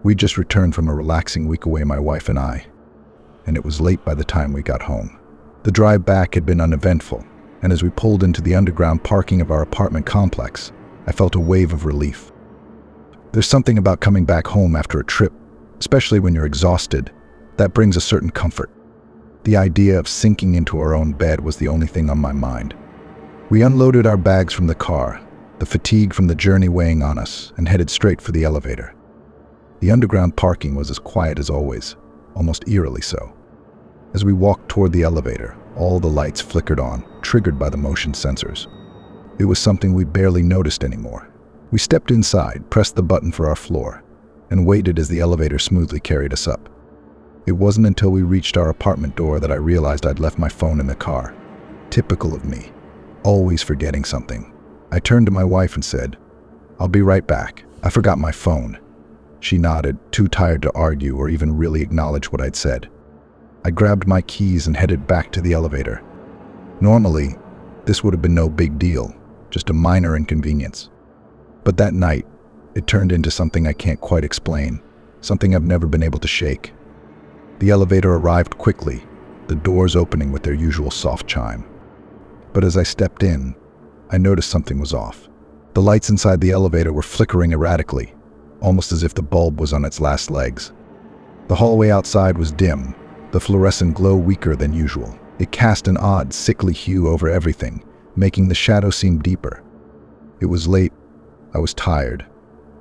We'd just returned from a relaxing week away, my wife and I, and it was late by the time we got home. The drive back had been uneventful, and as we pulled into the underground parking of our apartment complex, I felt a wave of relief. There's something about coming back home after a trip, especially when you're exhausted, that brings a certain comfort. The idea of sinking into our own bed was the only thing on my mind. We unloaded our bags from the car, the fatigue from the journey weighing on us, and headed straight for the elevator. The underground parking was as quiet as always, almost eerily so. As we walked toward the elevator, all the lights flickered on, triggered by the motion sensors. It was something we barely noticed anymore. We stepped inside, pressed the button for our floor, and waited as the elevator smoothly carried us up. It wasn't until we reached our apartment door that I realized I'd left my phone in the car. Typical of me, always forgetting something. I turned to my wife and said, "I'll be right back. I forgot my phone." She nodded, too tired to argue or even really acknowledge what I'd said. I grabbed my keys and headed back to the elevator. Normally, this would have been no big deal, just a minor inconvenience. But that night, it turned into something I can't quite explain, something I've never been able to shake. The elevator arrived quickly, the doors opening with their usual soft chime. But as I stepped in, I noticed something was off. The lights inside the elevator were flickering erratically, almost as if the bulb was on its last legs. The hallway outside was dim, the fluorescent glow weaker than usual. It cast an odd, sickly hue over everything, making the shadow seem deeper. It was late, I was tired,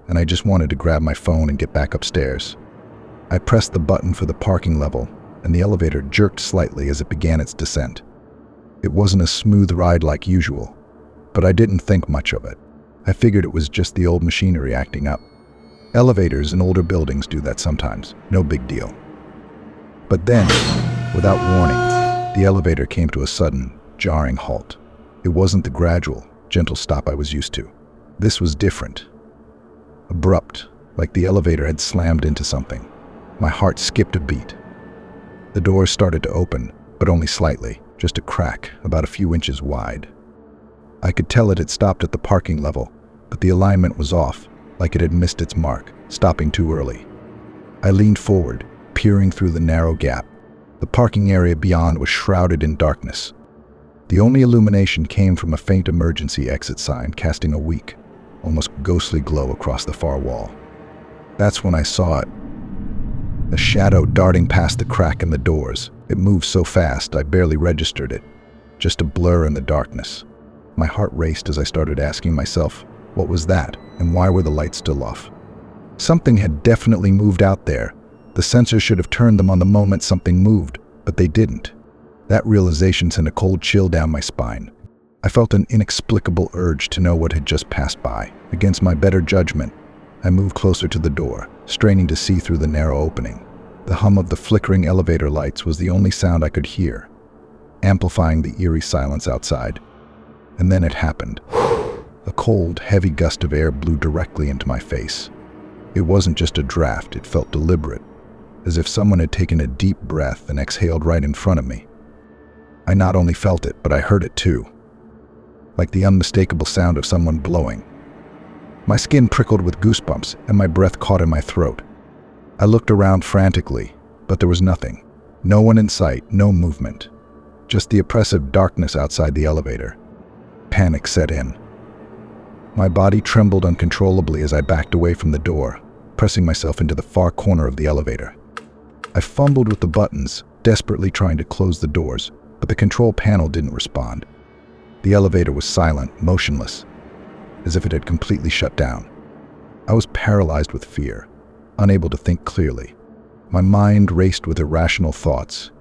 and I just wanted to grab my phone and get back upstairs. I pressed the button for the parking level, and the elevator jerked slightly as it began its descent. It wasn't a smooth ride like usual, but I didn't think much of it. I figured it was just the old machinery acting up. Elevators in older buildings do that sometimes, no big deal. But then, without warning, the elevator came to a sudden, jarring halt. It wasn't the gradual, gentle stop I was used to. This was different. Abrupt, like the elevator had slammed into something. My heart skipped a beat. The doors started to open, but only slightly, just a crack about a few inches wide. I could tell it had stopped at the parking level, but the alignment was off, like it had missed its mark, stopping too early. I leaned forward, peering through the narrow gap. The parking area beyond was shrouded in darkness. The only illumination came from a faint emergency exit sign casting a weak, almost ghostly glow across the far wall. That's when I saw it. A shadow darting past the crack in the doors. It moved so fast I barely registered it. Just a blur in the darkness. My heart raced as I started asking myself, what was that, and why were the lights still off? Something had definitely moved out there. The sensors should have turned them on the moment something moved, but they didn't. That realization sent a cold chill down my spine. I felt an inexplicable urge to know what had just passed by. Against my better judgment, I moved closer to the door, straining to see through the narrow opening. The hum of the flickering elevator lights was the only sound I could hear, amplifying the eerie silence outside. And then it happened. A cold, heavy gust of air blew directly into my face. It wasn't just a draft, it felt deliberate, as if someone had taken a deep breath and exhaled right in front of me. I not only felt it, but I heard it too, like the unmistakable sound of someone blowing. My skin prickled with goosebumps, and my breath caught in my throat. I looked around frantically, but there was nothing. No one in sight, no movement. Just the oppressive darkness outside the elevator. Panic set in. My body trembled uncontrollably as I backed away from the door, pressing myself into the far corner of the elevator. I fumbled with the buttons, desperately trying to close the doors, but the control panel didn't respond. The elevator was silent, motionless, as if it had completely shut down. I was paralyzed with fear, unable to think clearly. My mind raced with irrational thoughts,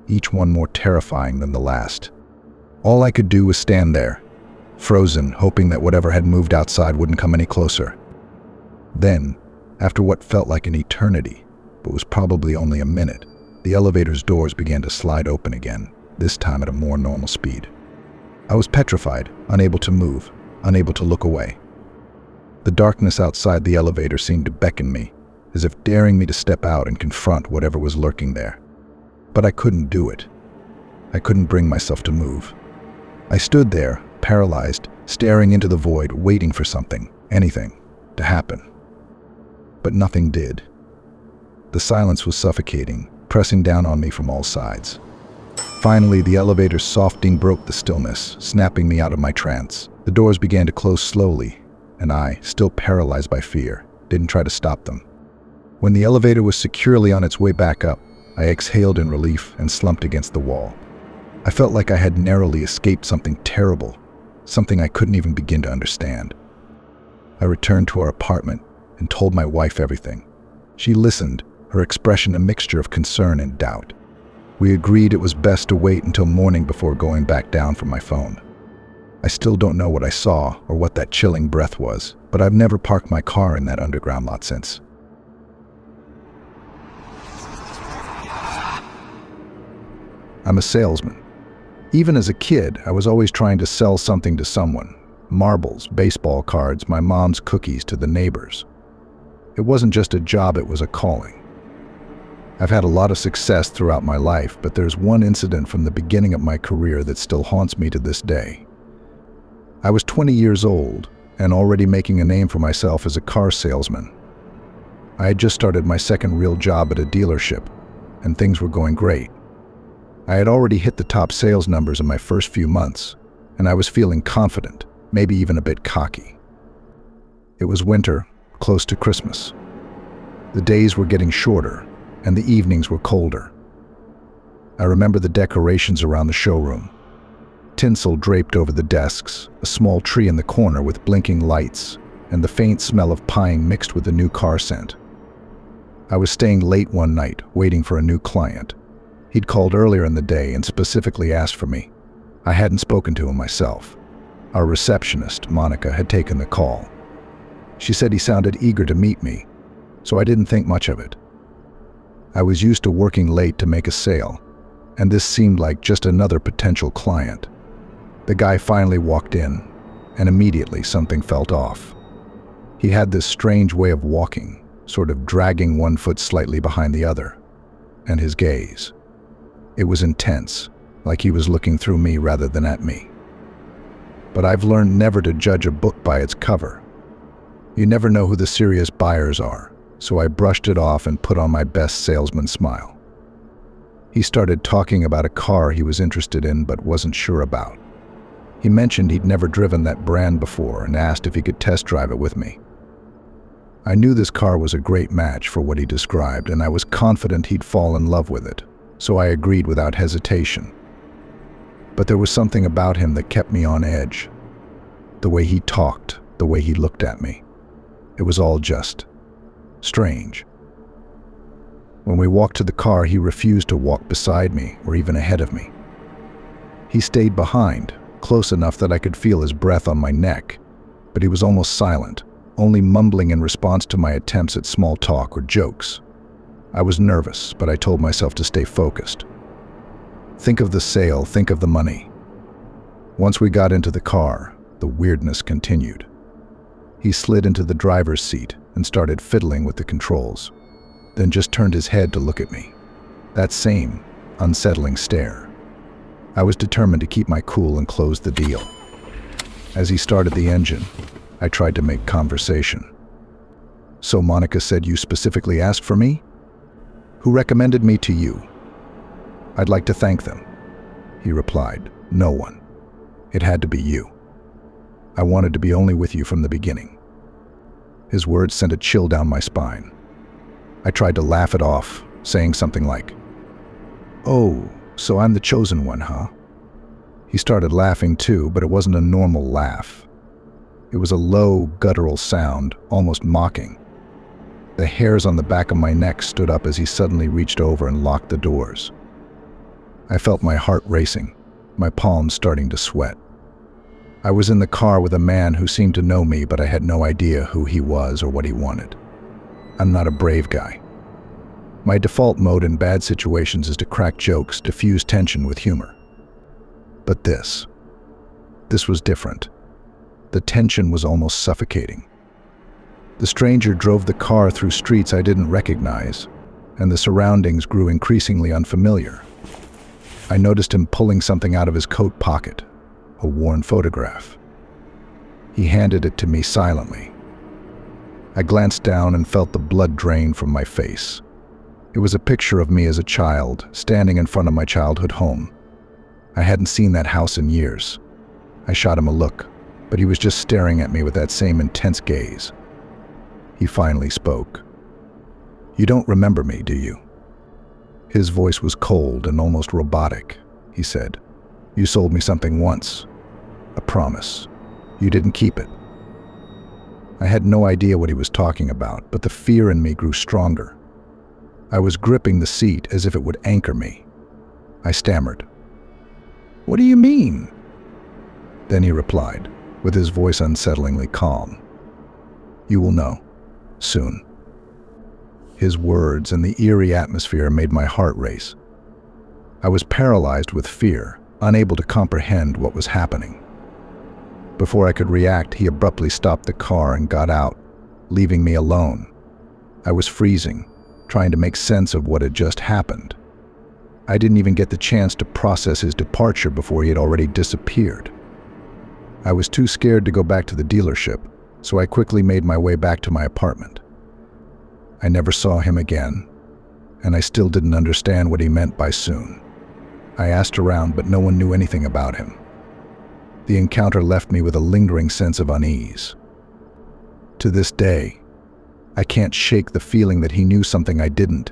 each one more terrifying than the last. All I could do was stand there, frozen, hoping that whatever had moved outside wouldn't come any closer. Then, after what felt like an eternity, but was probably only a minute, the elevator's doors began to slide open again, this time at a more normal speed. I was petrified, unable to move, unable to look away. The darkness outside the elevator seemed to beckon me, as if daring me to step out and confront whatever was lurking there. But I couldn't do it. I couldn't bring myself to move. I stood there, paralyzed, staring into the void, waiting for something, anything, to happen. But nothing did. The silence was suffocating, pressing down on me from all sides. Finally, the elevator's soft ding broke the stillness, snapping me out of my trance. The doors began to close slowly, and I, still paralyzed by fear, didn't try to stop them. When the elevator was securely on its way back up, I exhaled in relief and slumped against the wall. I felt like I had narrowly escaped something terrible, something I couldn't even begin to understand. I returned to our apartment and told my wife everything. She listened, her expression a mixture of concern and doubt. We agreed it was best to wait until morning before going back down from my phone. I still don't know what I saw or what that chilling breath was, but I've never parked my car in that underground lot since. I'm a salesman. Even as a kid, I was always trying to sell something to someone. Marbles, baseball cards, my mom's cookies to the neighbors. It wasn't just a job, it was a calling. I've had a lot of success throughout my life, but there's one incident from the beginning of my career that still haunts me to this day. I was 20 years old and already making a name for myself as a car salesman. I had just started my second real job at a dealership, and things were going great. I had already hit the top sales numbers in my first few months, and I was feeling confident, maybe even a bit cocky. It was winter, close to Christmas. The days were getting shorter, and the evenings were colder. I remember the decorations around the showroom. Tinsel draped over the desks, a small tree in the corner with blinking lights, and the faint smell of pine mixed with the new car scent. I was staying late one night, waiting for a new client. He'd called earlier in the day and specifically asked for me. I hadn't spoken to him myself. Our receptionist, Monica, had taken the call. She said he sounded eager to meet me, so I didn't think much of it. I was used to working late to make a sale, and this seemed like just another potential client. The guy finally walked in, and immediately something felt off. He had this strange way of walking, sort of dragging one foot slightly behind the other, and his gaze. It was intense, like he was looking through me rather than at me. But I've learned never to judge a book by its cover. You never know who the serious buyers are, so I brushed it off and put on my best salesman smile. He started talking about a car he was interested in but wasn't sure about. He mentioned he'd never driven that brand before and asked if he could test drive it with me. I knew this car was a great match for what he described, and I was confident he'd fall in love with it, so I agreed without hesitation. But there was something about him that kept me on edge. The way he talked, the way he looked at me. It was all just strange. When we walked to the car, he refused to walk beside me or even ahead of me. He stayed behind, close enough that I could feel his breath on my neck, but he was almost silent, only mumbling in response to my attempts at small talk or jokes. I was nervous, but I told myself to stay focused. Think of the sale, think of the money. Once we got into the car, the weirdness continued. He slid into the driver's seat and started fiddling with the controls, then just turned his head to look at me. That same unsettling stare. I was determined to keep my cool and close the deal. As he started the engine, I tried to make conversation. "So Monica said you specifically asked for me? Who recommended me to you?" "I'd like to thank them," he replied. "No one. It had to be you. I wanted to be only with you from the beginning." His words sent a chill down my spine. I tried to laugh it off, saying something like, "Oh, so I'm the chosen one, huh?" He started laughing too, but it wasn't a normal laugh. It was a low, guttural sound, almost mocking. The hairs on the back of my neck stood up as he suddenly reached over and locked the doors. I felt my heart racing, my palms starting to sweat. I was in the car with a man who seemed to know me, but I had no idea who he was or what he wanted. I'm not a brave guy. My default mode in bad situations is to crack jokes, diffuse tension with humor. But this was different. The tension was almost suffocating. The stranger drove the car through streets I didn't recognize, and the surroundings grew increasingly unfamiliar. I noticed him pulling something out of his coat pocket, a worn photograph. He handed it to me silently. I glanced down and felt the blood drain from my face. It was a picture of me as a child, standing in front of my childhood home. I hadn't seen that house in years. I shot him a look, but he was just staring at me with that same intense gaze. He finally spoke. "You don't remember me, do you?" His voice was cold and almost robotic. He said, "You sold me something once. A promise. You didn't keep it." I had no idea what he was talking about, but the fear in me grew stronger. I was gripping the seat as if it would anchor me. I stammered, "What do you mean?" Then he replied, with his voice unsettlingly calm, "You will know. Soon." His words and the eerie atmosphere made my heart race. I was paralyzed with fear, unable to comprehend what was happening. Before I could react, he abruptly stopped the car and got out, leaving me alone. I was freezing, trying to make sense of what had just happened. I didn't even get the chance to process his departure before he had already disappeared. I was too scared to go back to the dealership, so I quickly made my way back to my apartment. I never saw him again, and I still didn't understand what he meant by soon. I asked around, but no one knew anything about him. The encounter left me with a lingering sense of unease. To this day, I can't shake the feeling that he knew something I didn't,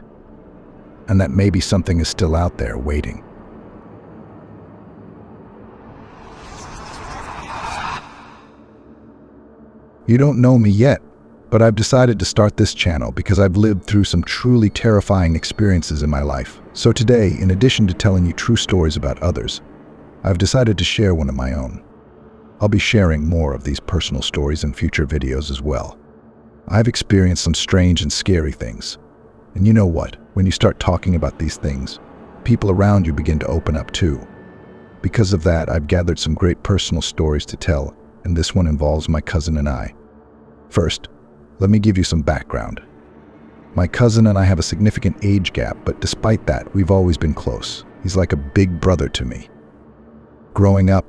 and that maybe something is still out there waiting. You don't know me yet, but I've decided to start this channel because I've lived through some truly terrifying experiences in my life. So today, in addition to telling you true stories about others, I've decided to share one of my own. I'll be sharing more of these personal stories in future videos as well. I've experienced some strange and scary things. And you know what? When you start talking about these things, people around you begin to open up too. Because of that, I've gathered some great personal stories to tell, and this one involves my cousin and I. First, let me give you some background. My cousin and I have a significant age gap, but despite that, we've always been close. He's like a big brother to me. Growing up,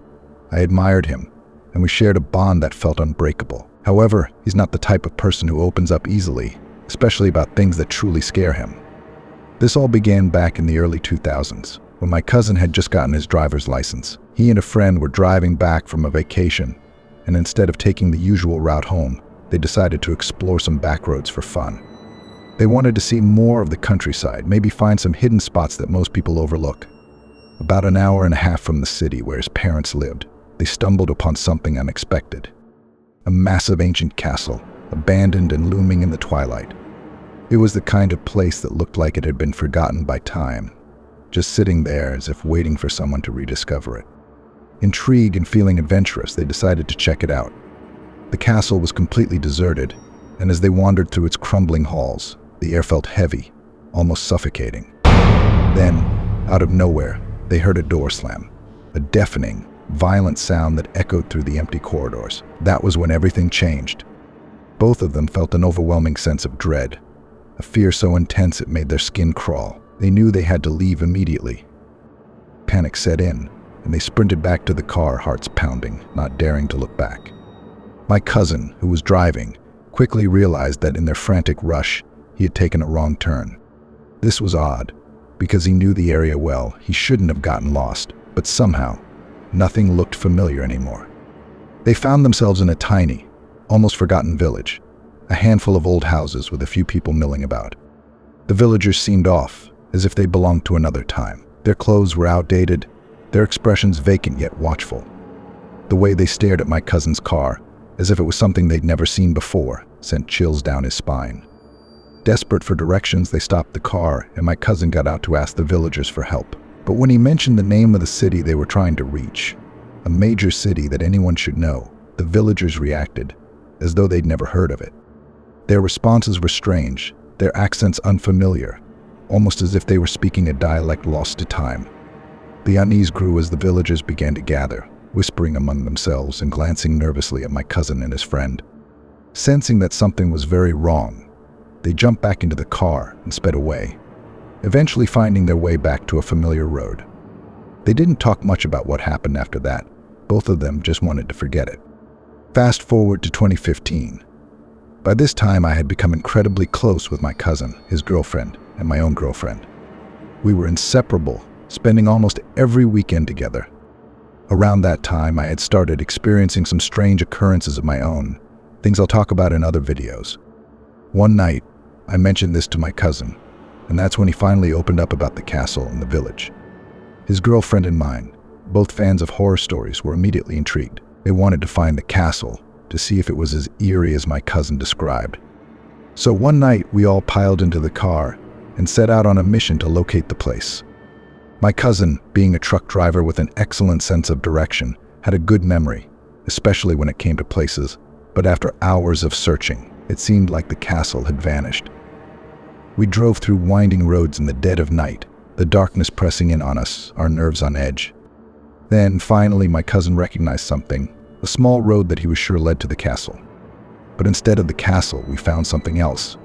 I admired him, and we shared a bond that felt unbreakable. However, he's not the type of person who opens up easily, especially about things that truly scare him. This all began back in the early 2000s, when my cousin had just gotten his driver's license. He and a friend were driving back from a vacation, and instead of taking the usual route home, they decided to explore some back roads for fun. They wanted to see more of the countryside, maybe find some hidden spots that most people overlook. About an hour and a half from the city where his parents lived, they stumbled upon something unexpected. A massive ancient castle, abandoned and looming in the twilight. It was the kind of place that looked like it had been forgotten by time, just sitting there as if waiting for someone to rediscover it. Intrigued and feeling adventurous, they decided to check it out. The castle was completely deserted, and as they wandered through its crumbling halls, the air felt heavy, almost suffocating. Then, out of nowhere, they heard a door slam, a deafening, violent sound that echoed through the empty corridors. That was when everything changed. Both of them felt an overwhelming sense of dread, a fear so intense it made their skin crawl. They knew they had to leave immediately. Panic set in, and they sprinted back to the car, hearts pounding, not daring to look back. My cousin, who was driving, quickly realized that in their frantic rush, he had taken a wrong turn. This was odd, because he knew the area well. He shouldn't have gotten lost, but somehow, nothing looked familiar anymore. They found themselves in a tiny, almost forgotten village, a handful of old houses with a few people milling about. The villagers seemed off, as if they belonged to another time. Their clothes were outdated, their expressions vacant yet watchful. The way they stared at my cousin's car, as if it was something they'd never seen before, sent chills down his spine. Desperate for directions, they stopped the car, and my cousin got out to ask the villagers for help. But when he mentioned the name of the city they were trying to reach, a major city that anyone should know, the villagers reacted, as though they'd never heard of it. Their responses were strange, their accents unfamiliar, almost as if they were speaking a dialect lost to time. The unease grew as the villagers began to gather, whispering among themselves and glancing nervously at my cousin and his friend. Sensing that something was very wrong, they jumped back into the car and sped away, eventually finding their way back to a familiar road. They didn't talk much about what happened after that. Both of them just wanted to forget it. Fast forward to 2015. By this time, I had become incredibly close with my cousin, his girlfriend, and my own girlfriend. We were inseparable, spending almost every weekend together. Around that time, I had started experiencing some strange occurrences of my own, things I'll talk about in other videos. One night, I mentioned this to my cousin, and that's when he finally opened up about the castle in the village. His girlfriend and mine, both fans of horror stories, were immediately intrigued. They wanted to find the castle to see if it was as eerie as my cousin described. So one night, we all piled into the car and set out on a mission to locate the place. My cousin, being a truck driver with an excellent sense of direction, had a good memory, especially when it came to places, but after hours of searching, it seemed like the castle had vanished. We drove through winding roads in the dead of night, the darkness pressing in on us, our nerves on edge. Then, finally, my cousin recognized something, a small road that he was sure led to the castle. But instead of the castle, we found something else.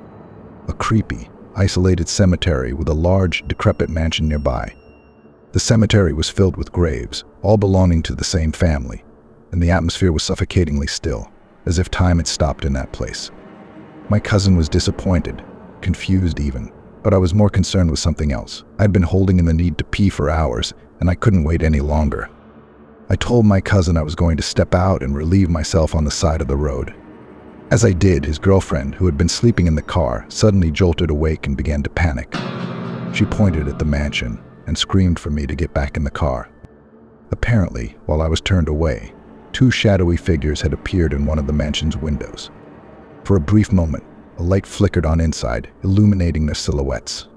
A creepy, isolated cemetery with a large, decrepit mansion nearby. The cemetery was filled with graves, all belonging to the same family, and the atmosphere was suffocatingly still, as if time had stopped in that place. My cousin was disappointed, confused even, but I was more concerned with something else. I'd been holding in the need to pee for hours, and I couldn't wait any longer. I told my cousin I was going to step out and relieve myself on the side of the road. As I did, his girlfriend, who had been sleeping in the car, suddenly jolted awake and began to panic. She pointed at the mansion and screamed for me to get back in the car. Apparently, while I was turned away, two shadowy figures had appeared in one of the mansion's windows. For a brief moment, a light flickered on inside, illuminating their silhouettes.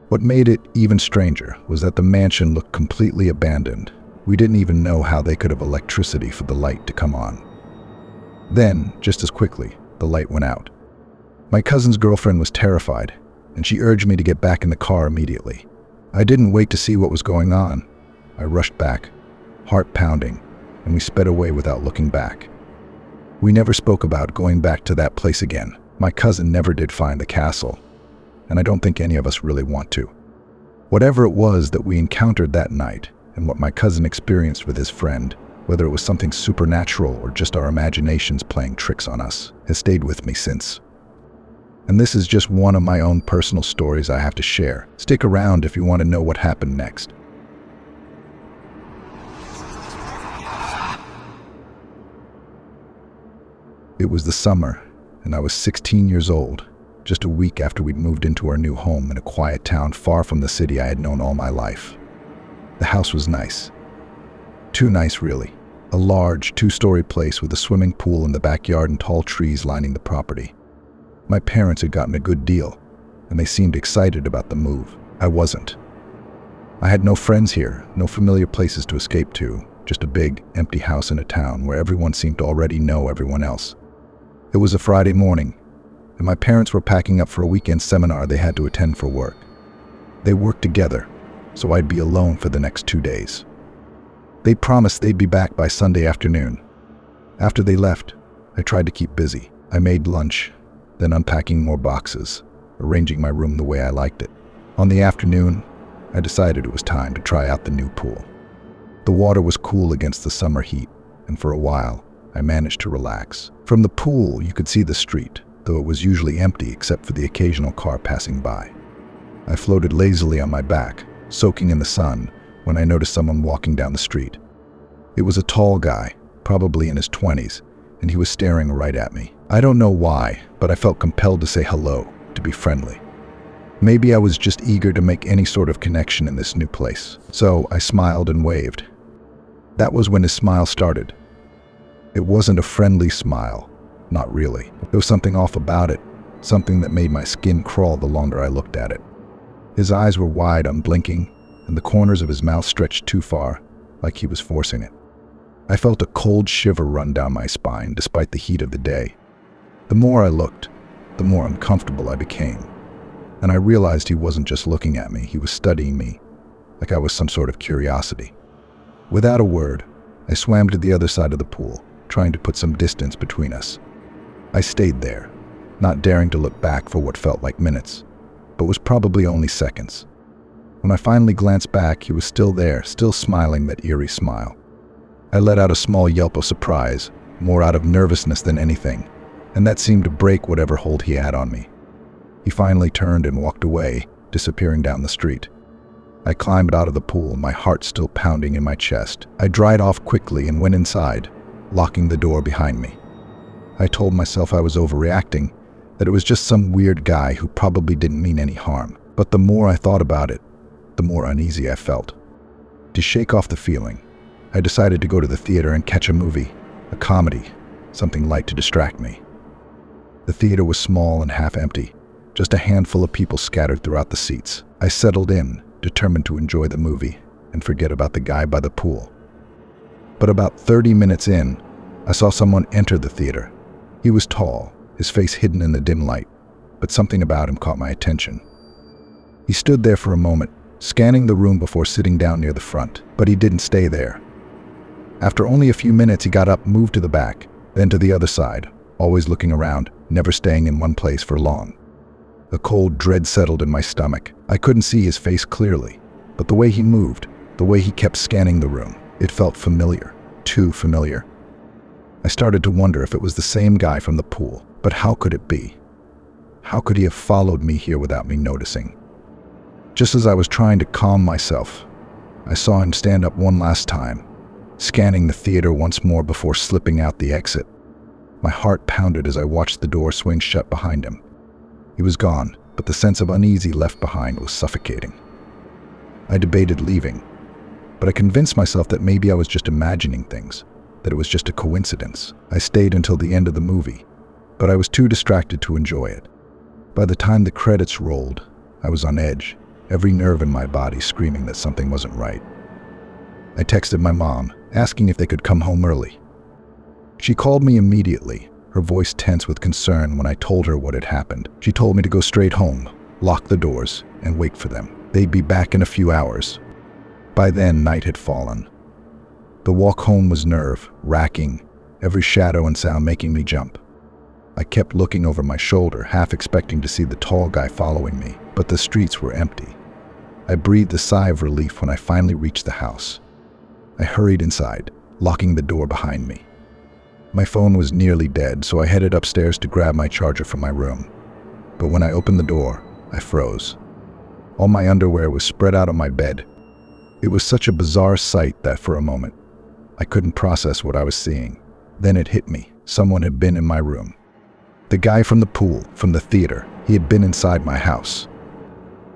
What made it even stranger was that the mansion looked completely abandoned. We didn't even know how they could have electricity for the light to come on. Then, just as quickly, the light went out. My cousin's girlfriend was terrified, and she urged me to get back in the car immediately. I didn't wait to see what was going on. I rushed back, heart pounding, and we sped away without looking back. We never spoke about going back to that place again. My cousin never did find the castle, and I don't think any of us really want to. Whatever it was that we encountered that night, and what my cousin experienced with his friend, whether it was something supernatural or just our imaginations playing tricks on us, has stayed with me since. And this is just one of my own personal stories I have to share. Stick around if you want to know what happened next. It was the summer, and I was 16 years old, just a week after we'd moved into our new home in a quiet town far from the city I had known all my life. The house was nice. Too nice, really. A large, two-story place with a swimming pool in the backyard and tall trees lining the property. My parents had gotten a good deal, and they seemed excited about the move. I wasn't. I had no friends here, no familiar places to escape to, just a big, empty house in a town where everyone seemed to already know everyone else. It was a Friday morning, and my parents were packing up for a weekend seminar they had to attend for work. They worked together, so I'd be alone for the next 2 days. They promised they'd be back by Sunday afternoon. After they left, I tried to keep busy. I made lunch, then unpacking more boxes, arranging my room the way I liked it. On the afternoon, I decided it was time to try out the new pool. The water was cool against the summer heat, and for a while, I managed to relax. From the pool, you could see the street, though it was usually empty except for the occasional car passing by. I floated lazily on my back, soaking in the sun, when I noticed someone walking down the street. It was a tall guy, probably in his 20s, and he was staring right at me. I don't know why, but I felt compelled to say hello, to be friendly. Maybe I was just eager to make any sort of connection in this new place, so I smiled and waved. That was when his smile started. It wasn't a friendly smile, not really. There was something off about it, something that made my skin crawl the longer I looked at it. His eyes were wide, unblinking, and the corners of his mouth stretched too far, like he was forcing it. I felt a cold shiver run down my spine despite the heat of the day. The more I looked, the more uncomfortable I became, and I realized he wasn't just looking at me, he was studying me, like I was some sort of curiosity. Without a word, I swam to the other side of the pool, trying to put some distance between us. I stayed there, not daring to look back for what felt like minutes, but was probably only seconds. When I finally glanced back, he was still there, still smiling that eerie smile. I let out a small yelp of surprise, more out of nervousness than anything, and that seemed to break whatever hold he had on me. He finally turned and walked away, disappearing down the street. I climbed out of the pool, my heart still pounding in my chest. I dried off quickly and went inside, locking the door behind me. I told myself I was overreacting, that it was just some weird guy who probably didn't mean any harm. But the more I thought about it, the more uneasy I felt. To shake off the feeling, I decided to go to the theater and catch a movie, a comedy, something light to distract me. The theater was small and half empty, just a handful of people scattered throughout the seats. I settled in, determined to enjoy the movie and forget about the guy by the pool. But about 30 minutes in, I saw someone enter the theater. He was tall, his face hidden in the dim light, but something about him caught my attention. He stood there for a moment, scanning the room before sitting down near the front, but he didn't stay there. After only a few minutes, he got up, moved to the back, then to the other side, always looking around, never staying in one place for long. A cold dread settled in my stomach. I couldn't see his face clearly, but the way he moved, the way he kept scanning the room, it felt familiar, too familiar. I started to wonder if it was the same guy from the pool, but how could it be? How could he have followed me here without me noticing? Just as I was trying to calm myself, I saw him stand up one last time, scanning the theater once more before slipping out the exit. My heart pounded as I watched the door swing shut behind him. He was gone, but the sense of uneasy left behind was suffocating. I debated leaving, but I convinced myself that maybe I was just imagining things, that it was just a coincidence. I stayed until the end of the movie, but I was too distracted to enjoy it. By the time the credits rolled, I was on edge, every nerve in my body screaming that something wasn't right. I texted my mom, asking if they could come home early. She called me immediately, her voice tense with concern when I told her what had happened. She told me to go straight home, lock the doors, and wait for them. They'd be back in a few hours. By then, night had fallen. The walk home was nerve-wracking, every shadow and sound making me jump. I kept looking over my shoulder, half expecting to see the tall guy following me, but the streets were empty. I breathed a sigh of relief when I finally reached the house. I hurried inside, locking the door behind me. My phone was nearly dead, so I headed upstairs to grab my charger from my room. But when I opened the door, I froze. All my underwear was spread out on my bed. It was such a bizarre sight that for a moment, I couldn't process what I was seeing. Then it hit me. Someone had been in my room. The guy from the pool, from the theater, he had been inside my house.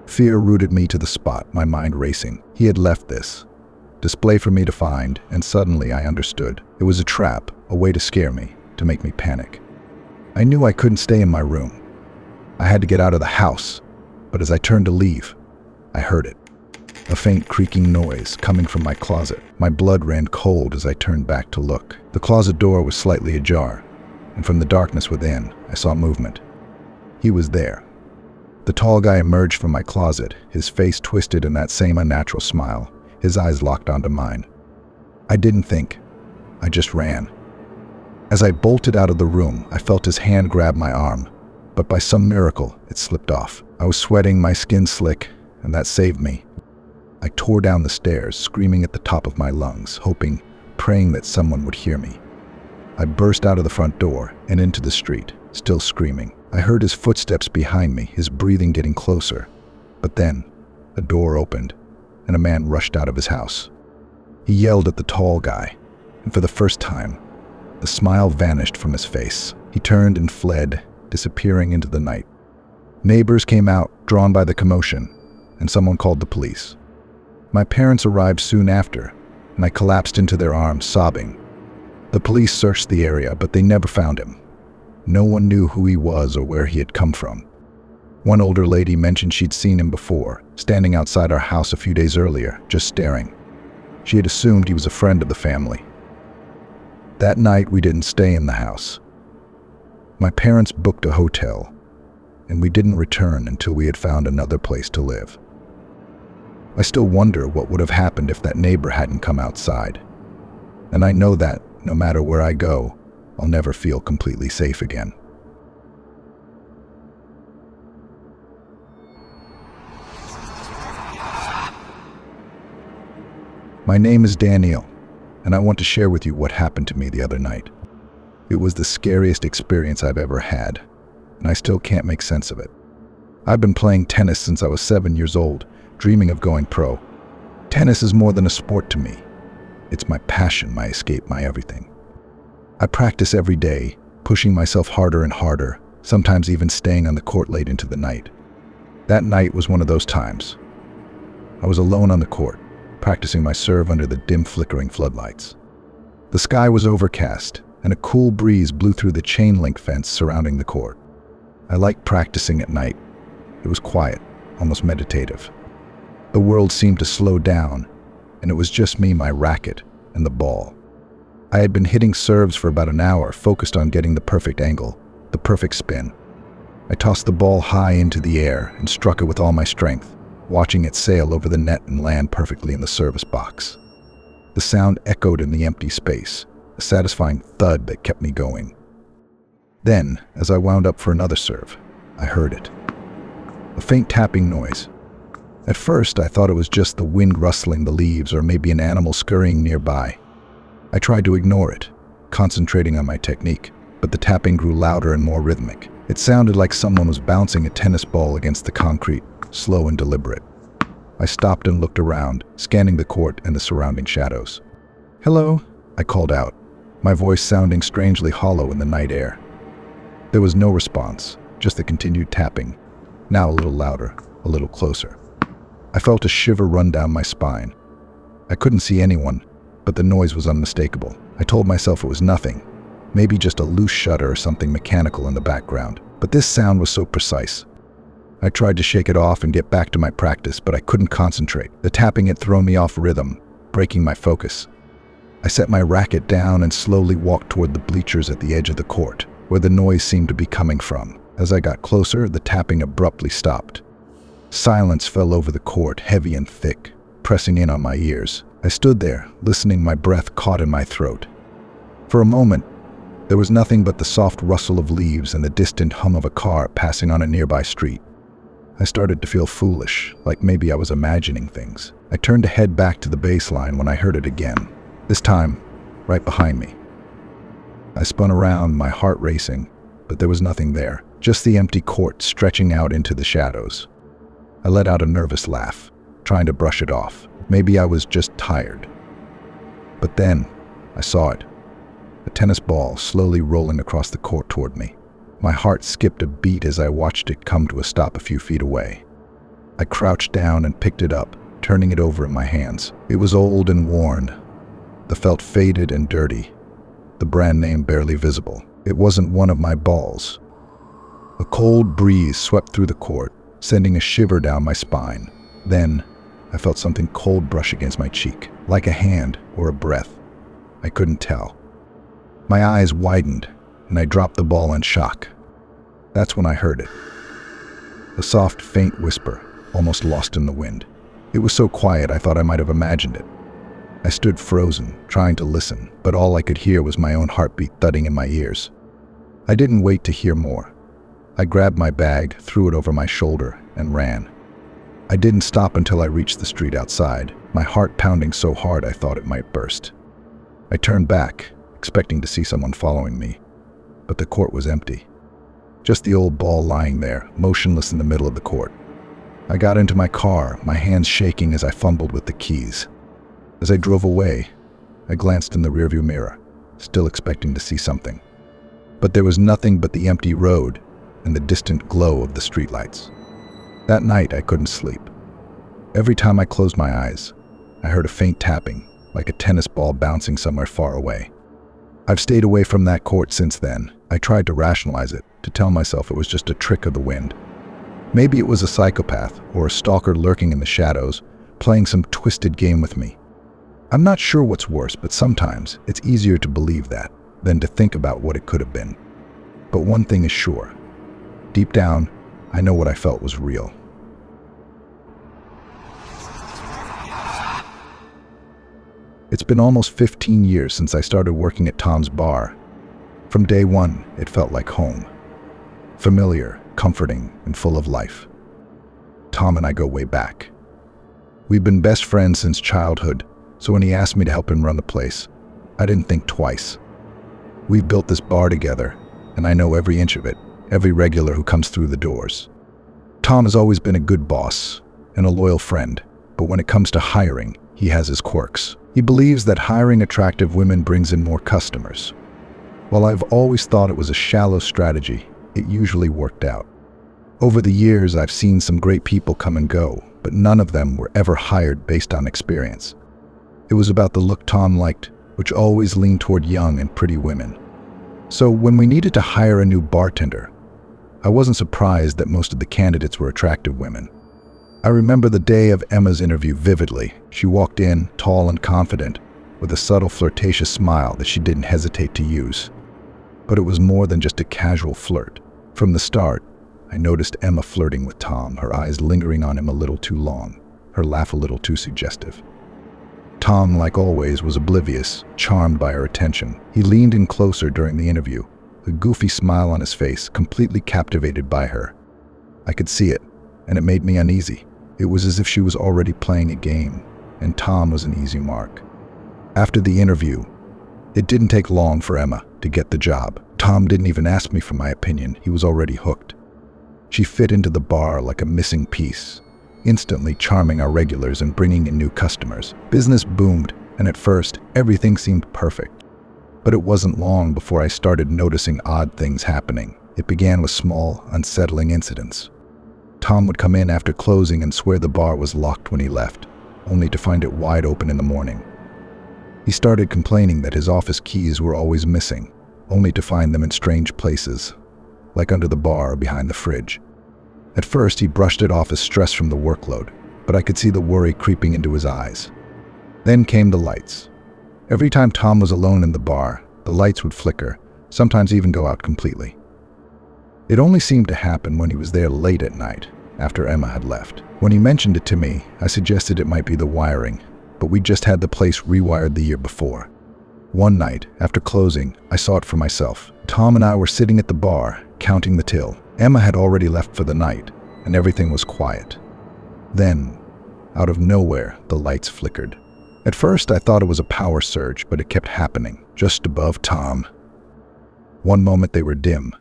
Fear rooted me to the spot, my mind racing. He had left this display for me to find, and suddenly I understood. It was a trap, a way to scare me, to make me panic. I knew I couldn't stay in my room. I had to get out of the house, but as I turned to leave, I heard it. A faint creaking noise coming from my closet. My blood ran cold as I turned back to look. The closet door was slightly ajar, and from the darkness within, I saw movement. He was there. The tall guy emerged from my closet, his face twisted in that same unnatural smile, his eyes locked onto mine. I didn't think. I just ran. As I bolted out of the room, I felt his hand grab my arm, but by some miracle, it slipped off. I was sweating, my skin slick, and that saved me. I tore down the stairs, screaming at the top of my lungs, hoping, praying that someone would hear me. I burst out of the front door and into the street, still screaming. I heard his footsteps behind me, his breathing getting closer. But then, a door opened, and a man rushed out of his house. He yelled at the tall guy, and for the first time, the smile vanished from his face. He turned and fled, disappearing into the night. Neighbors came out, drawn by the commotion, and someone called the police. My parents arrived soon after, and I collapsed into their arms, sobbing. The police searched the area, but they never found him. No one knew who he was or where he had come from. One older lady mentioned she'd seen him before, standing outside our house a few days earlier, just staring. She had assumed he was a friend of the family. That night, we didn't stay in the house. My parents booked a hotel, and we didn't return until we had found another place to live. I still wonder what would have happened if that neighbor hadn't come outside. And I know that, no matter where I go, I'll never feel completely safe again. My name is Daniel, and I want to share with you what happened to me the other night. It was the scariest experience I've ever had, and I still can't make sense of it. I've been playing tennis since I was 7 years old, dreaming of going pro. Tennis is more than a sport to me. It's my passion, my escape, my everything. I practice every day, pushing myself harder and harder, sometimes even staying on the court late into the night. That night was one of those times. I was alone on the court, practicing my serve under the dim flickering floodlights. The sky was overcast, and a cool breeze blew through the chain-link fence surrounding the court. I liked practicing at night. It was quiet, almost meditative. The world seemed to slow down, and it was just me, my racket, and the ball. I had been hitting serves for about an hour, focused on getting the perfect angle, the perfect spin. I tossed the ball high into the air and struck it with all my strength, watching it sail over the net and land perfectly in the service box. The sound echoed in the empty space, a satisfying thud that kept me going. Then, as I wound up for another serve, I heard it. A faint tapping noise. At first, I thought it was just the wind rustling the leaves or maybe an animal scurrying nearby. I tried to ignore it, concentrating on my technique, but the tapping grew louder and more rhythmic. It sounded like someone was bouncing a tennis ball against the concrete, slow and deliberate. I stopped and looked around, scanning the court and the surrounding shadows. "Hello," I called out, my voice sounding strangely hollow in the night air. There was no response, just the continued tapping, now a little louder, a little closer. I felt a shiver run down my spine. I couldn't see anyone, but the noise was unmistakable. I told myself it was nothing, maybe just a loose shutter or something mechanical in the background. But this sound was so precise. I tried to shake it off and get back to my practice, but I couldn't concentrate. The tapping had thrown me off rhythm, breaking my focus. I set my racket down and slowly walked toward the bleachers at the edge of the court, where the noise seemed to be coming from. As I got closer, the tapping abruptly stopped. Silence fell over the court, heavy and thick, pressing in on my ears. I stood there, listening, my breath caught in my throat. For a moment, there was nothing but the soft rustle of leaves and the distant hum of a car passing on a nearby street. I started to feel foolish, like maybe I was imagining things. I turned to head back to the baseline when I heard it again, this time right behind me. I spun around, my heart racing, but there was nothing there, just the empty court stretching out into the shadows. I let out a nervous laugh, trying to brush it off. Maybe I was just tired. But then, I saw it. A tennis ball slowly rolling across the court toward me. My heart skipped a beat as I watched it come to a stop a few feet away. I crouched down and picked it up, turning it over in my hands. It was old and worn. The felt faded and dirty, the brand name barely visible. It wasn't one of my balls. A cold breeze swept through the court, sending a shiver down my spine. Then, I felt something cold brush against my cheek, like a hand or a breath. I couldn't tell. My eyes widened, and I dropped the ball in shock. That's when I heard it. A soft, faint whisper, almost lost in the wind. It was so quiet I thought I might have imagined it. I stood frozen, trying to listen, but all I could hear was my own heartbeat thudding in my ears. I didn't wait to hear more. I grabbed my bag, threw it over my shoulder, and ran. I didn't stop until I reached the street outside, my heart pounding so hard I thought it might burst. I turned back, expecting to see someone following me, but the court was empty. Just the old ball lying there, motionless in the middle of the court. I got into my car, my hands shaking as I fumbled with the keys. As I drove away, I glanced in the rearview mirror, still expecting to see something. But there was nothing but the empty road and the distant glow of the streetlights. That night, I couldn't sleep. Every time I closed my eyes, I heard a faint tapping, like a tennis ball bouncing somewhere far away. I've stayed away from that court since then. I tried to rationalize it, to tell myself it was just a trick of the wind. Maybe it was a psychopath or a stalker lurking in the shadows, playing some twisted game with me. I'm not sure what's worse, but sometimes it's easier to believe that than to think about what it could have been. But one thing is sure. Deep down, I know what I felt was real. It's been almost 15 years since I started working at Tom's bar. From day one, it felt like home. Familiar, comforting, and full of life. Tom and I go way back. We've been best friends since childhood, so when he asked me to help him run the place, I didn't think twice. We've built this bar together, and I know every inch of it, every regular who comes through the doors. Tom has always been a good boss and a loyal friend, but when it comes to hiring, he has his quirks. He believes that hiring attractive women brings in more customers. While I've always thought it was a shallow strategy, it usually worked out. Over the years, I've seen some great people come and go, but none of them were ever hired based on experience. It was about the look Tom liked, which always leaned toward young and pretty women. So when we needed to hire a new bartender, I wasn't surprised that most of the candidates were attractive women. I remember the day of Emma's interview vividly. She walked in, tall and confident, with a subtle flirtatious smile that she didn't hesitate to use. But it was more than just a casual flirt. From the start, I noticed Emma flirting with Tom, her eyes lingering on him a little too long, her laugh a little too suggestive. Tom, like always, was oblivious, charmed by her attention. He leaned in closer during the interview, a goofy smile on his face, completely captivated by her. I could see it, and it made me uneasy. It was as if she was already playing a game, and Tom was an easy mark. After the interview, it didn't take long for Emma to get the job. Tom didn't even ask me for my opinion. He was already hooked. She fit into the bar like a missing piece, instantly charming our regulars and bringing in new customers. Business boomed, and at first, everything seemed perfect. But it wasn't long before I started noticing odd things happening. It began with small, unsettling incidents. Tom would come in after closing and swear the bar was locked when he left, only to find it wide open in the morning. He started complaining that his office keys were always missing, only to find them in strange places, like under the bar or behind the fridge. At first, he brushed it off as stress from the workload, but I could see the worry creeping into his eyes. Then came the lights. Every time Tom was alone in the bar, the lights would flicker, sometimes even go out completely. It only seemed to happen when he was there late at night, after Emma had left. When he mentioned it to me, I suggested it might be the wiring, but we just had the place rewired the year before. One night, after closing, I saw it for myself. Tom and I were sitting at the bar, counting the till. Emma had already left for the night, and everything was quiet. Then, out of nowhere, the lights flickered. At first, I thought it was a power surge, but it kept happening, just above Tom. One moment they were dim,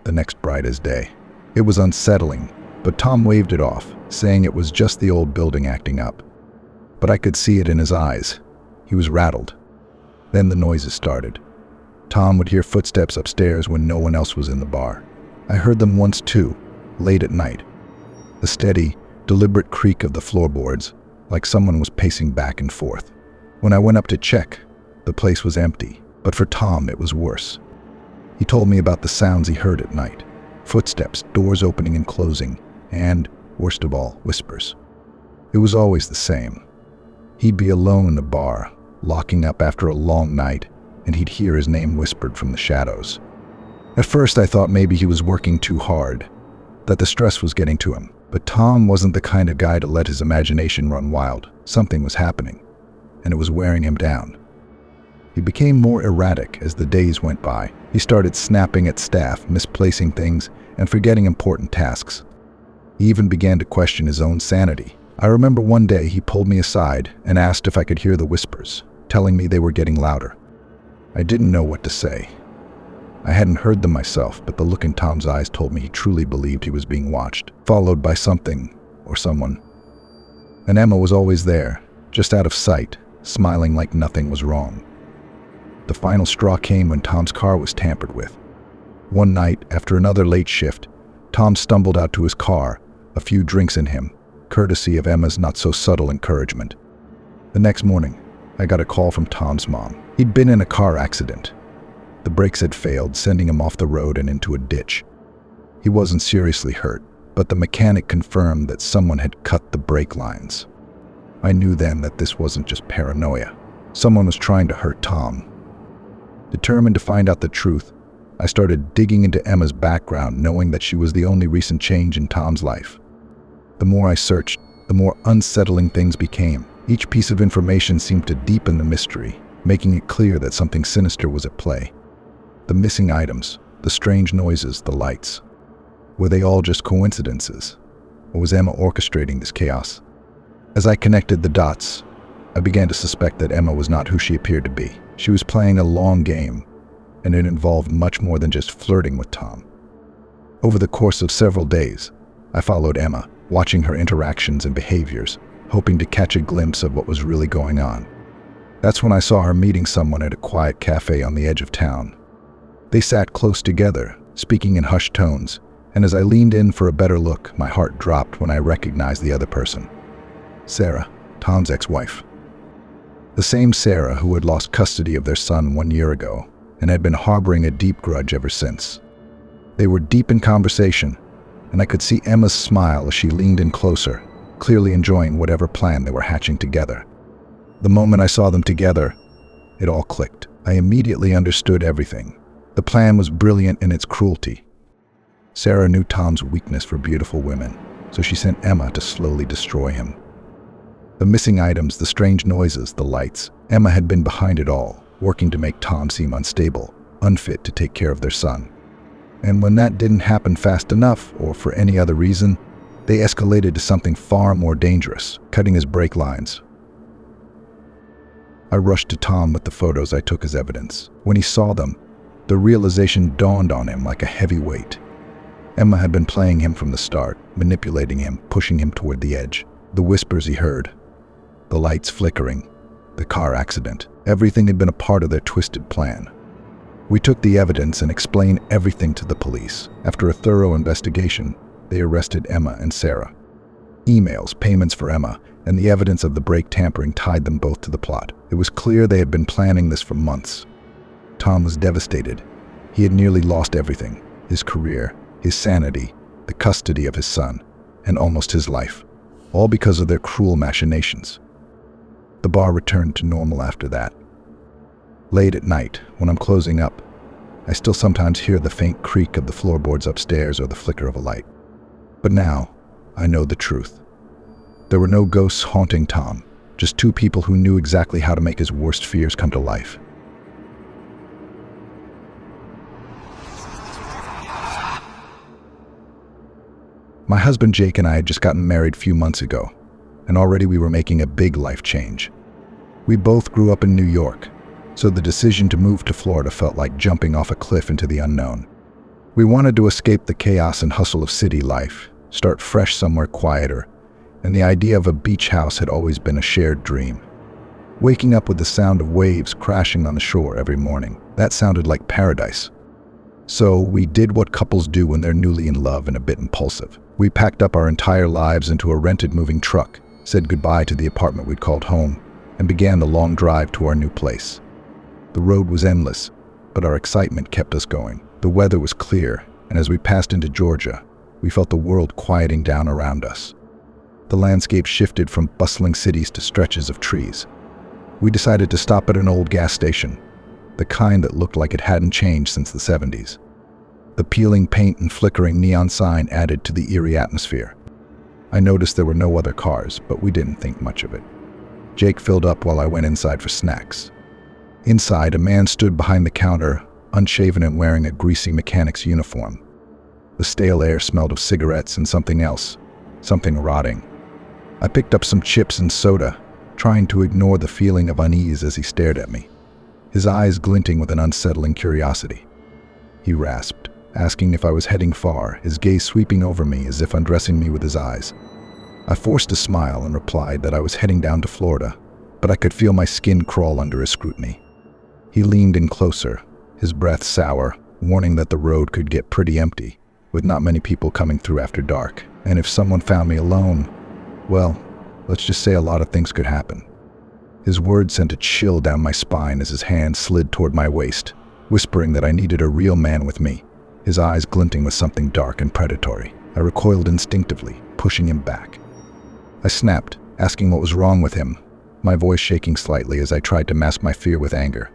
the next bright as day. It was unsettling, but Tom waved it off, saying it was just the old building acting up. But I could see it in his eyes. He was rattled. Then the noises started. Tom would hear footsteps upstairs when no one else was in the bar. I heard them once too, late at night. The steady, deliberate creak of the floorboards, like someone was pacing back and forth. When I went up to check, the place was empty, but for Tom it was worse. He told me about the sounds he heard at night. Footsteps, doors opening and closing, and, worst of all, whispers. It was always the same. He'd be alone in the bar, locking up after a long night, and he'd hear his name whispered from the shadows. At first I thought maybe he was working too hard, that the stress was getting to him. But Tom wasn't the kind of guy to let his imagination run wild. Something was happening, and it was wearing him down. He became more erratic as the days went by. He started snapping at staff, misplacing things, and forgetting important tasks. He even began to question his own sanity. I remember one day he pulled me aside and asked if I could hear the whispers, telling me they were getting louder. I didn't know what to say. I hadn't heard them myself, but the look in Tom's eyes told me he truly believed he was being watched, followed by something or someone. And Emma was always there, just out of sight, smiling like nothing was wrong. The final straw came when Tom's car was tampered with. One night, after another late shift, Tom stumbled out to his car, a few drinks in him, courtesy of Emma's not-so-subtle encouragement. The next morning, I got a call from Tom's mom. He'd been in a car accident. The brakes had failed, sending him off the road and into a ditch. He wasn't seriously hurt, but the mechanic confirmed that someone had cut the brake lines. I knew then that this wasn't just paranoia. Someone was trying to hurt Tom. Determined to find out the truth, I started digging into Emma's background, knowing that she was the only recent change in Tom's life. The more I searched, the more unsettling things became. Each piece of information seemed to deepen the mystery, making it clear that something sinister was at play. The missing items, the strange noises, the lights. Were they all just coincidences? Or was Emma orchestrating this chaos? As I connected the dots, I began to suspect that Emma was not who she appeared to be. She was playing a long game, and it involved much more than just flirting with Tom. Over the course of several days, I followed Emma, watching her interactions and behaviors, hoping to catch a glimpse of what was really going on. That's when I saw her meeting someone at a quiet cafe on the edge of town. They sat close together, speaking in hushed tones, and as I leaned in for a better look, my heart dropped when I recognized the other person. Sarah, Tom's ex-wife. The same Sarah who had lost custody of their son 1 year ago and had been harboring a deep grudge ever since. They were deep in conversation, and I could see Emma's smile as she leaned in closer, clearly enjoying whatever plan they were hatching together. The moment I saw them together, it all clicked. I immediately understood everything. The plan was brilliant in its cruelty. Sarah knew Tom's weakness for beautiful women, so she sent Emma to slowly destroy him. The missing items, the strange noises, the lights, Emma had been behind it all, working to make Tom seem unstable, unfit to take care of their son. And when that didn't happen fast enough, or for any other reason, they escalated to something far more dangerous, cutting his brake lines. I rushed to Tom with the photos I took as evidence. When he saw them, the realization dawned on him like a heavy weight. Emma had been playing him from the start, manipulating him, pushing him toward the edge. The whispers he heard, the lights flickering, the car accident, everything had been a part of their twisted plan. We took the evidence and explained everything to the police. After a thorough investigation, they arrested Emma and Sarah. Emails, payments for Emma, and the evidence of the brake tampering tied them both to the plot. It was clear they had been planning this for months. Tom was devastated. He had nearly lost everything: his career, his sanity, the custody of his son, and almost his life, all because of their cruel machinations. The bar returned to normal after that. Late at night, when I'm closing up, I still sometimes hear the faint creak of the floorboards upstairs or the flicker of a light. But now, I know the truth. There were no ghosts haunting Tom, just two people who knew exactly how to make his worst fears come to life. My husband Jake and I had just gotten married a few months ago, and already we were making a big life change. We both grew up in New York, so the decision to move to Florida felt like jumping off a cliff into the unknown. We wanted to escape the chaos and hustle of city life, start fresh somewhere quieter, and the idea of a beach house had always been a shared dream. Waking up with the sound of waves crashing on the shore every morning, that sounded like paradise. So we did what couples do when they're newly in love and a bit impulsive. We packed up our entire lives into a rented moving truck, said goodbye to the apartment we'd called home, and began the long drive to our new place. The road was endless, but our excitement kept us going. The weather was clear, and as we passed into Georgia, we felt the world quieting down around us. The landscape shifted from bustling cities to stretches of trees. We decided to stop at an old gas station, the kind that looked like it hadn't changed since the 70s. The peeling paint and flickering neon sign added to the eerie atmosphere. I noticed there were no other cars, but we didn't think much of it. Jake filled up while I went inside for snacks. Inside, a man stood behind the counter, unshaven and wearing a greasy mechanic's uniform. The stale air smelled of cigarettes and something else, something rotting. I picked up some chips and soda, trying to ignore the feeling of unease as he stared at me, his eyes glinting with an unsettling curiosity. He rasped, asking if I was heading far, his gaze sweeping over me as if undressing me with his eyes. I forced a smile and replied that I was heading down to Florida, but I could feel my skin crawl under his scrutiny. He leaned in closer, his breath sour, warning that the road could get pretty empty, with not many people coming through after dark. And if someone found me alone, well, let's just say a lot of things could happen. His words sent a chill down my spine as his hand slid toward my waist, whispering that I needed a real man with me, his eyes glinting with something dark and predatory. I recoiled instinctively, pushing him back. I snapped, asking what was wrong with him, my voice shaking slightly as I tried to mask my fear with anger.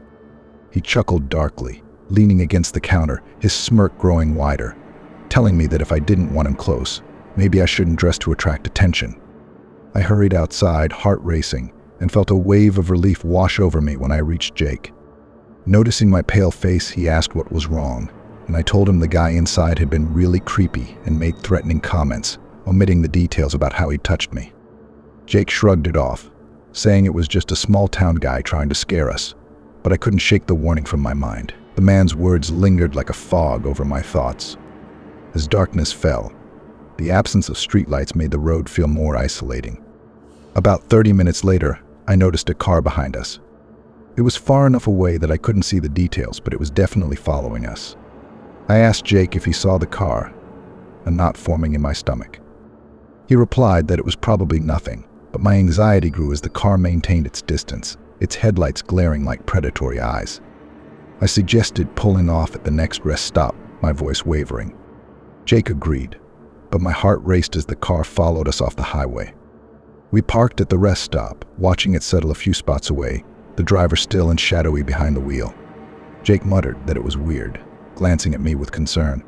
He chuckled darkly, leaning against the counter, his smirk growing wider, telling me that if I didn't want him close, maybe I shouldn't dress to attract attention. I hurried outside, heart racing, and felt a wave of relief wash over me when I reached Jake. Noticing my pale face, he asked what was wrong, and I told him the guy inside had been really creepy and made threatening comments, omitting the details about how he touched me. Jake shrugged it off, saying it was just a small-town guy trying to scare us, but I couldn't shake the warning from my mind. The man's words lingered like a fog over my thoughts. As darkness fell, The absence of streetlights made the road feel more isolating. About 30 minutes later, I noticed a car behind us. It was far enough away that I couldn't see the details, but it was definitely following us. I asked Jake if he saw the car, a knot forming in my stomach. He replied that it was probably nothing, but my anxiety grew as the car maintained its distance, its headlights glaring like predatory eyes. I suggested pulling off at the next rest stop, my voice wavering. Jake agreed, but my heart raced as the car followed us off the highway. We parked at the rest stop, watching it settle a few spots away, the driver still and shadowy behind the wheel. Jake muttered that it was weird, glancing at me with concern.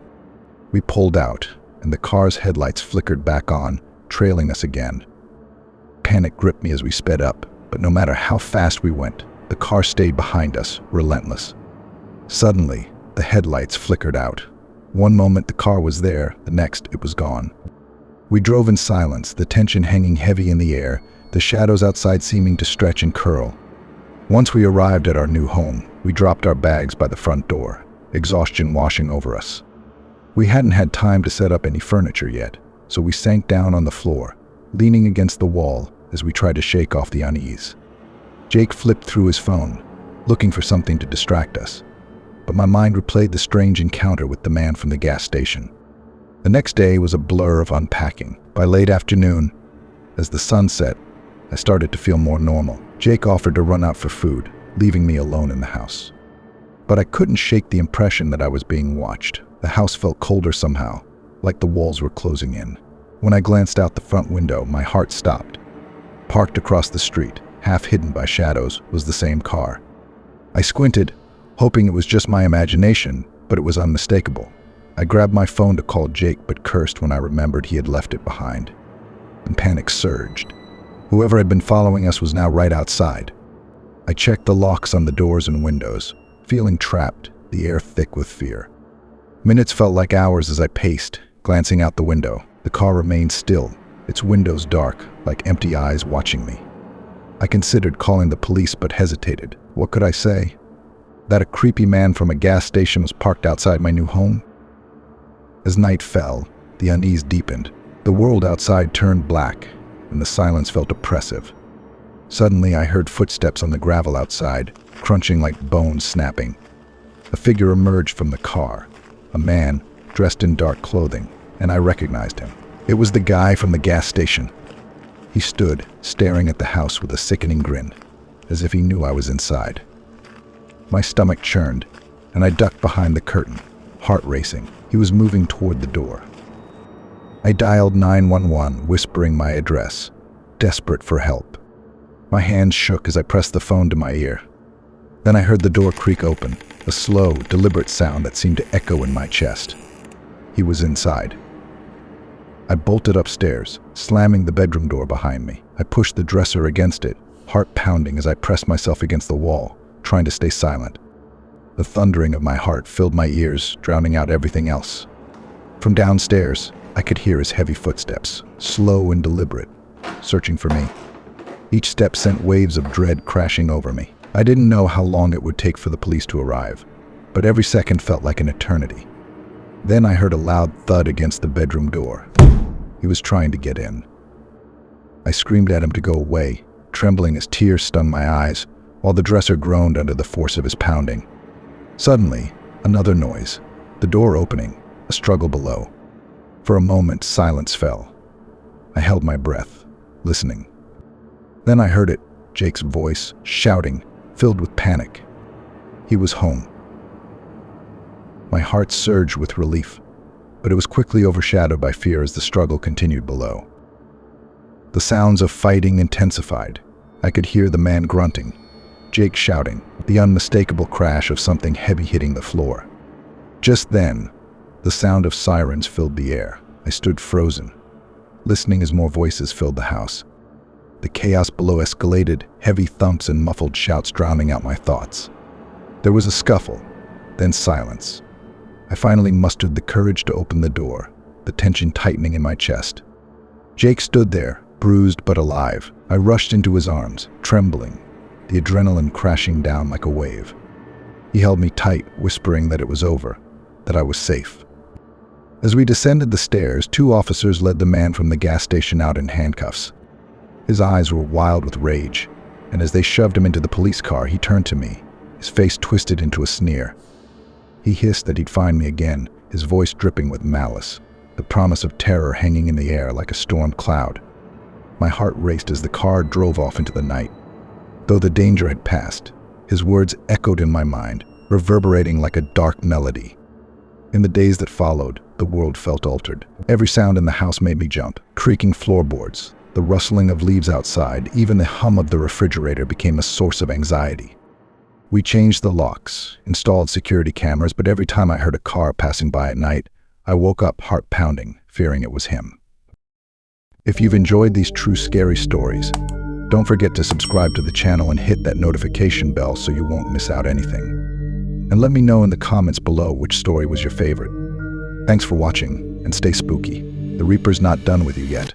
We pulled out, and the car's headlights flickered back on, trailing us again. Panic gripped me as we sped up, but no matter how fast we went, the car stayed behind us, relentless. Suddenly, the headlights flickered out. One moment the car was there, the next it was gone. We drove in silence, the tension hanging heavy in the air, the shadows outside seeming to stretch and curl. Once we arrived at our new home, we dropped our bags by the front door, exhaustion washing over us. We hadn't had time to set up any furniture yet, so we sank down on the floor, leaning against the wall as we tried to shake off the unease. Jake flipped through his phone, looking for something to distract us, but my mind replayed the strange encounter with the man from the gas station. The next day was a blur of unpacking. By late afternoon, as the sun set, I started to feel more normal. Jake offered to run out for food, leaving me alone in the house. But I couldn't shake the impression that I was being watched. The house felt colder somehow, like the walls were closing in. When I glanced out the front window, my heart stopped. Parked across the street, half hidden by shadows, was the same car. I squinted, hoping it was just my imagination, but it was unmistakable. I grabbed my phone to call Jake, but cursed when I remembered he had left it behind. And panic surged. Whoever had been following us was now right outside. I checked the locks on the doors and windows, feeling trapped, the air thick with fear. Minutes felt like hours as I paced, glancing out the window. The car remained still, its windows dark, like empty eyes watching me. I considered calling the police but hesitated. What could I say? That a creepy man from a gas station was parked outside my new home? As night fell, the unease deepened. The world outside turned black, and the silence felt oppressive. Suddenly, I heard footsteps on the gravel outside, crunching like bones snapping. A figure emerged from the car, a man dressed in dark clothing, and I recognized him. It was the guy from the gas station. He stood, staring at the house with a sickening grin, as if he knew I was inside. My stomach churned, and I ducked behind the curtain, heart racing. He was moving toward the door. I dialed 911, whispering my address, desperate for help. My hands shook as I pressed the phone to my ear. Then I heard the door creak open, a slow, deliberate sound that seemed to echo in my chest. He was inside. I bolted upstairs, slamming the bedroom door behind me. I pushed the dresser against it, heart pounding as I pressed myself against the wall, trying to stay silent. The thundering of my heart filled my ears, drowning out everything else. From downstairs, I could hear his heavy footsteps, slow and deliberate, searching for me. Each step sent waves of dread crashing over me. I didn't know how long it would take for the police to arrive, but every second felt like an eternity. Then I heard a loud thud against the bedroom door. He was trying to get in. I screamed at him to go away, trembling as tears stung my eyes, while the dresser groaned under the force of his pounding. Suddenly, another noise, the door opening, a struggle below. For a moment, silence fell. I held my breath, listening. Then I heard it, Jake's voice, shouting, filled with panic. He was home. My heart surged with relief, but it was quickly overshadowed by fear as the struggle continued below. The sounds of fighting intensified. I could hear the man grunting, Jake shouting, the unmistakable crash of something heavy hitting the floor. Just then, the sound of sirens filled the air. I stood frozen, listening as more voices filled the house. The chaos below escalated, heavy thumps and muffled shouts drowning out my thoughts. There was a scuffle, then silence. I finally mustered the courage to open the door, the tension tightening in my chest. Jake stood there, bruised but alive. I rushed into his arms, trembling, the adrenaline crashing down like a wave. He held me tight, whispering that it was over, that I was safe. As we descended the stairs, 2 officers led the man from the gas station out in handcuffs. His eyes were wild with rage, and as they shoved him into the police car, he turned to me, his face twisted into a sneer. He hissed that he'd find me again, his voice dripping with malice, the promise of terror hanging in the air like a storm cloud. My heart raced as the car drove off into the night. Though the danger had passed, his words echoed in my mind, reverberating like a dark melody. In the days that followed, the world felt altered. Every sound in the house made me jump. Creaking floorboards, the rustling of leaves outside, even the hum of the refrigerator became a source of anxiety. We changed the locks, installed security cameras, but every time I heard a car passing by at night, I woke up heart pounding, fearing it was him. If you've enjoyed these true scary stories, don't forget to subscribe to the channel and hit that notification bell so you won't miss out anything. And let me know in the comments below which story was your favorite. Thanks for watching, and stay spooky. The Reaper's not done with you yet.